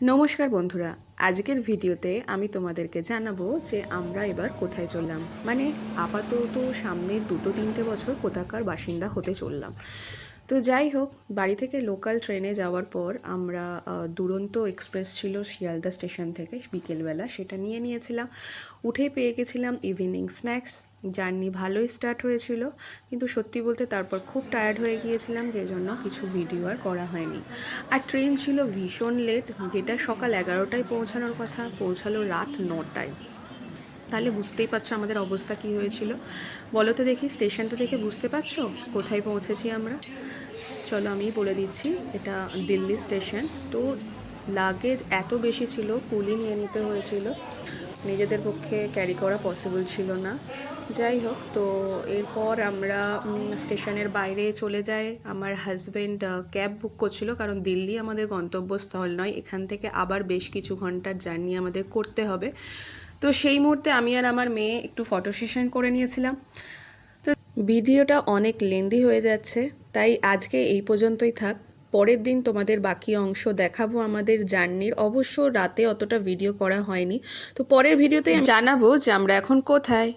নমস্কার বন্ধুরা, আজকের ভিডিওতে আমি তোমাদেরকে জানাবো যে আমরা এবার কোথায় চললাম। মানে আপাতত সামনের 2-3 বছর কোথাকার বাসিন্দা হতে চললাম। তো যাই হোক, বাড়ি থেকে লোকাল ট্রেনে যাওয়ার পর আমরা দুরন্ত এক্সপ্রেস ছিল শিয়ালদা স্টেশন থেকে বিকেলবেলা, সেটা নিয়েছিলাম। উঠেই পেয়ে গেছিলাম ইভিনিং স্ন্যাক্স। জার্নি ভালোই স্টার্ট হয়েছিল, কিন্তু সত্যি বলতে তারপর খুব টায়ার্ড হয়ে গিয়েছিলাম, যে জন্য কিছু ভিডিও আর করা হয়নি। আর ট্রেন ছিল ভীষণ লেট, যেটা সকাল 11টায় পৌঁছানোর কথা, পৌঁছালো রাত 9টায়। তাহলে বুঝতেই পারছো আমাদের অবস্থা কী হয়েছিল। বলো তো দেখি, স্টেশনটা দেখে বুঝতে পারছো কোথায় পৌঁছেছি আমরা? চলো আমি বলে দিচ্ছি, এটা দিল্লি স্টেশন। তো লাগেজ এত বেশি ছিল, কুলি নিয়ে নিতে হয়েছিল, নিজেদের পক্ষে ক্যারি করা পসিবল ছিল না। যাই হোক, তো এরপর আমরা স্টেশনের বাইরে চলে যাই। আমার হাজব্যান্ড ক্যাব বুক করছিল, কারণ দিল্লি আমাদের গন্তব্যস্থল নয়, এখান থেকে আবার বেশ কিছু ঘন্টার জার্নি আমাদের করতে হবে। তো সেই মুহূর্তে আমি আর আমার মেয়ে একটু ফটো সেশন করে নিয়েছিলাম। তো ভিডিওটা অনেক লেন্দি হয়ে যাচ্ছে, তাই আজকে এই পর্যন্তই থাক। পরের দিন তোমাদের বাকি অংশ দেখাবো আমাদের জার্নির। অবশ্য রাতে অতটা ভিডিও করা হয়নি, তো পরের ভিডিওতে জানাবো যে আমরা এখন কোথায়।